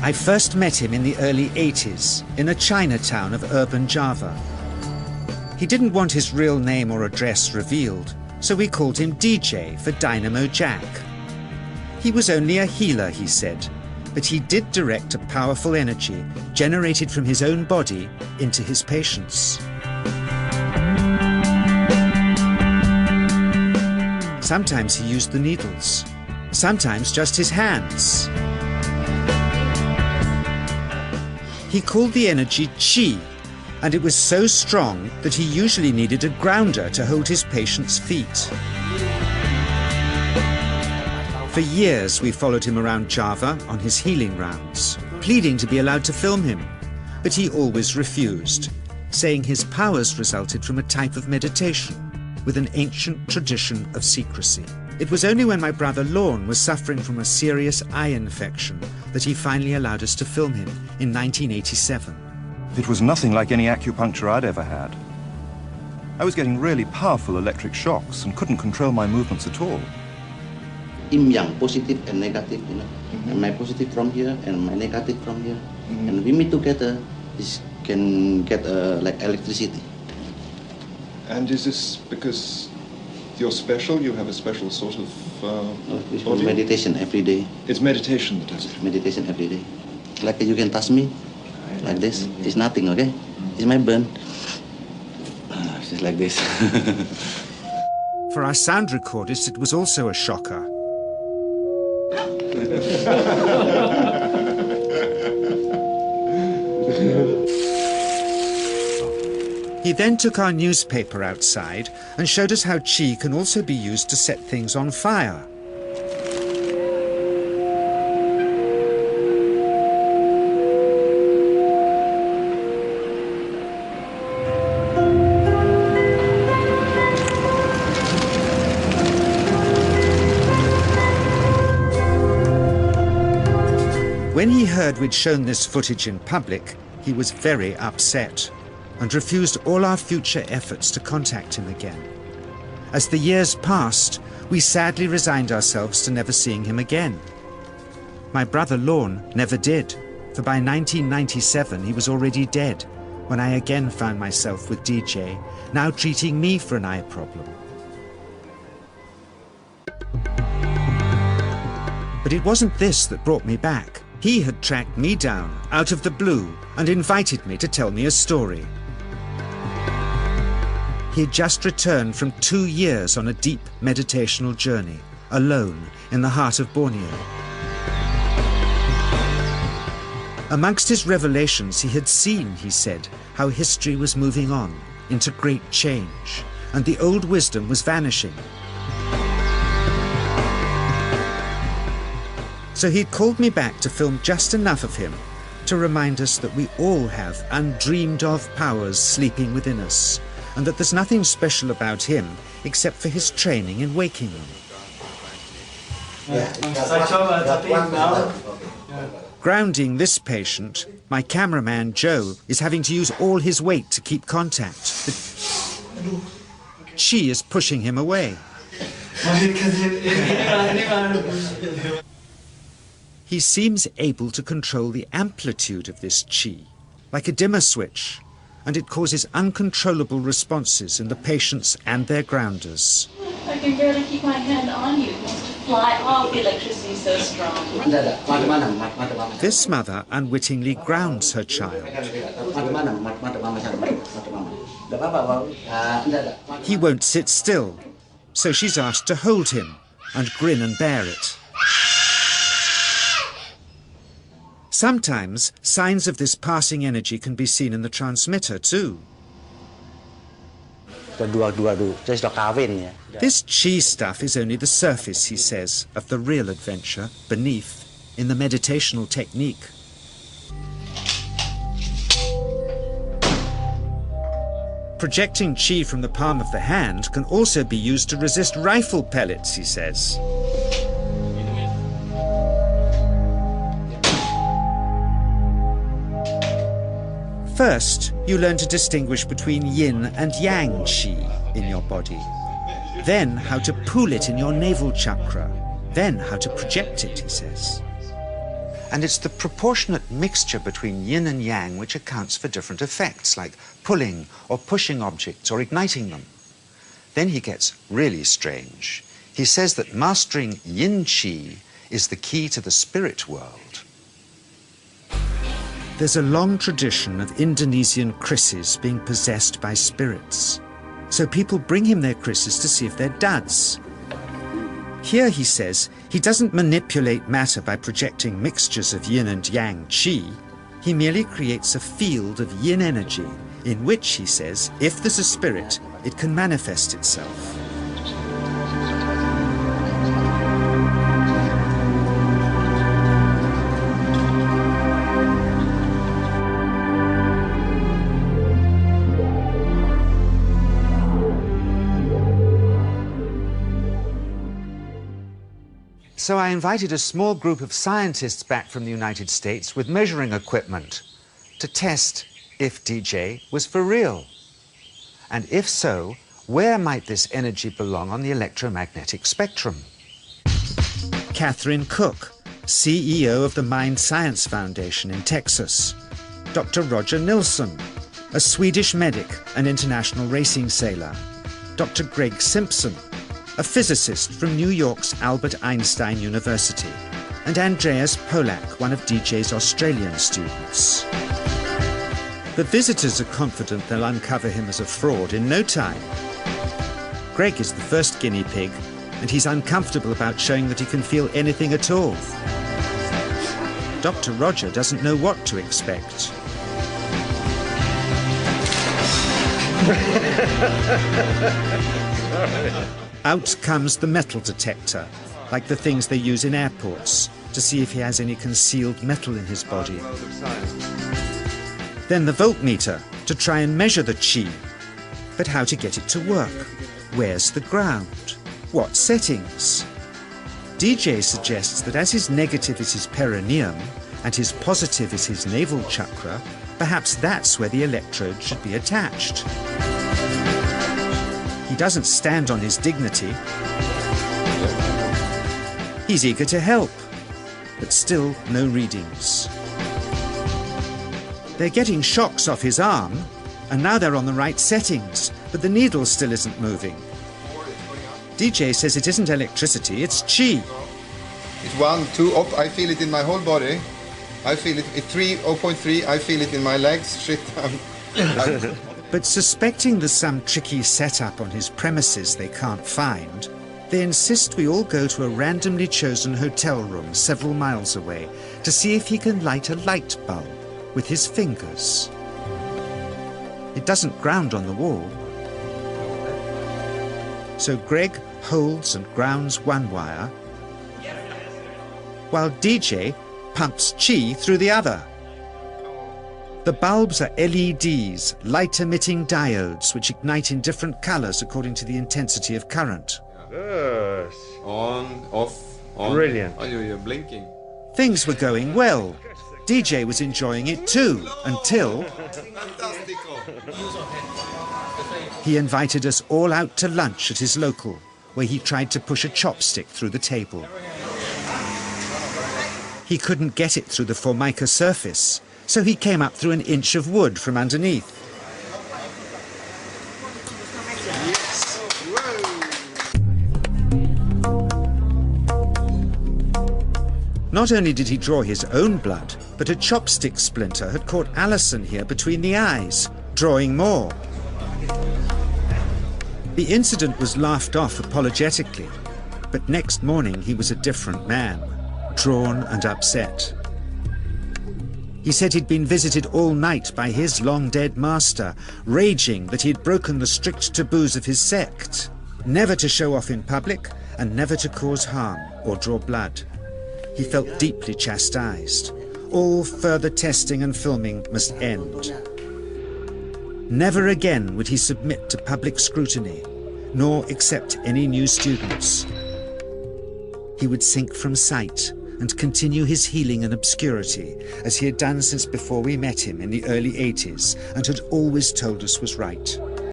I first met him in the early 80s in a Chinatown of urban Java. He didn't want his real name or address revealed, so we called him DJ for Dynamo Jack. He was only a healer, he said, but he did direct a powerful energy generated from his own body into his patients. Sometimes he used the needles, sometimes just his hands. He called the energy Qi, and it was so strong that he usually needed a grounder to hold his patients' feet. For years we followed him around Java on his healing rounds, pleading to be allowed to film him, but he always refused, saying his powers resulted from a type of meditation with an ancient tradition of secrecy. It was only when my brother Lorne was suffering from a serious eye infection that he finally allowed us to film him in 1987. It was nothing like any acupuncture I'd ever had. I was getting really powerful electric shocks and couldn't control my movements at all. Yin yang, positive and negative, you know. And my positive from here and my negative from here. And we meet together, this can get like electricity. And is this because you're special? You have a special sort of It's for meditation every day. It's meditation that does it? Meditation every day. Like you can touch me, like this. It's nothing, okay? It's my burn. It's just like this. For our sound recordist, it was also a shocker. He then took our newspaper outside and showed us how Qi can also be used to set things on fire. When he heard we'd shown this footage in public, he was very upset and refused all our future efforts to contact him again. As the years passed, we sadly resigned ourselves to never seeing him again. My brother Lorne never did, for by 1997 he was already dead when I again found myself with DJ, now treating me for an eye problem. But it wasn't this that brought me back. He had tracked me down out of the blue and invited me to tell me a story. He had just returned from 2 years on a deep meditational journey, alone in the heart of Borneo. Amongst his revelations, he had seen, he said, how history was moving on into great change, and the old wisdom was vanishing. So he'd called me back to film just enough of him to remind us that we all have undreamed of powers sleeping within us, and that there's nothing special about him except for his training in waking them. Grounding this patient, my cameraman Joe is having to use all his weight to keep contact. But Qi is pushing him away. He seems able to control the amplitude of this Qi, like a dimmer switch, and it causes uncontrollable responses in the patients and their grounders. I can barely keep my hand on you. It wants to fly off. The electricity is so strong. This mother unwittingly grounds her child. He won't sit still, so she's asked to hold him and grin and bear it. Sometimes signs of this passing energy can be seen in the transmitter too. This Qi stuff is only the surface, he says, of the real adventure beneath, in the meditational technique. Projecting Qi from the palm of the hand can also be used to resist rifle pellets, he says. First, you learn to distinguish between yin and yang Qi in your body. Then how to pool it in your navel chakra. Then how to project it, he says. And it's the proportionate mixture between yin and yang which accounts for different effects, like pulling or pushing objects or igniting them. Then he gets really strange. He says that mastering yin qi is the key to the spirit world. There's a long tradition of Indonesian krisis being possessed by spirits. So people bring him their krisis to see if they're duds. Here, he says, he doesn't manipulate matter by projecting mixtures of yin and yang qi. He merely creates a field of yin energy in which, he says, if there's a spirit, it can manifest itself. So I invited a small group of scientists back from the United States with measuring equipment to test if DJ was for real. And if so, where might this energy belong on the electromagnetic spectrum? Catherine Cook, CEO of the Mind Science Foundation in Texas. Dr. Roger Nilsson, a Swedish medic and international racing sailor. Dr. Greg Simpson, a physicist from New York's Albert Einstein University, and Andreas Polak, one of DJ's Australian students. The visitors are confident they'll uncover him as a fraud in no time. Greg is the first guinea pig, and he's uncomfortable about showing that he can feel anything at all. Dr. Roger doesn't know what to expect. Out comes the metal detector, like the things they use in airports, to see if he has any concealed metal in his body. Then the voltmeter, to try and measure the qi. But how to get it to work? Where's the ground? What settings? DJ suggests that as his negative is his perineum, and his positive is his navel chakra, perhaps that's where the electrode should be attached. He doesn't stand on his dignity. He's eager to help, but still no readings. They're getting shocks off his arm, and now they're on the right settings, but the needle still isn't moving. DJ says it isn't electricity, it's qi. It's 1, 2, up, I feel it in my whole body. I feel it, 3, 0.3, I feel it in my legs, shit. But suspecting there's some tricky setup on his premises they can't find, they insist we all go to a randomly chosen hotel room several miles away to see if he can light a light bulb with his fingers. It doesn't ground on the wall. So Greg holds and grounds one wire, while DJ pumps qi through the other. The bulbs are LEDs, light-emitting diodes, which ignite in different colors according to the intensity of current. Yes. On, off, on. Brilliant. Oh, you're blinking. Things were going well. DJ was enjoying it too, until he invited us all out to lunch at his local, where he tried to push a chopstick through the table. He couldn't get it through the Formica surface, so he came up through an inch of wood from underneath. Not only did he draw his own blood, but a chopstick splinter had caught Alison here between the eyes, drawing more. The incident was laughed off apologetically, but next morning he was a different man, drawn and upset. He said he'd been visited all night by his long-dead master, raging that he'd broken the strict taboos of his sect, never to show off in public and never to cause harm or draw blood. He felt deeply chastised. All further testing and filming must end. Never again would he submit to public scrutiny, nor accept any new students. He would sink from sight and continue his healing in obscurity, as he had done since before we met him in the early 80s and had always told us was right.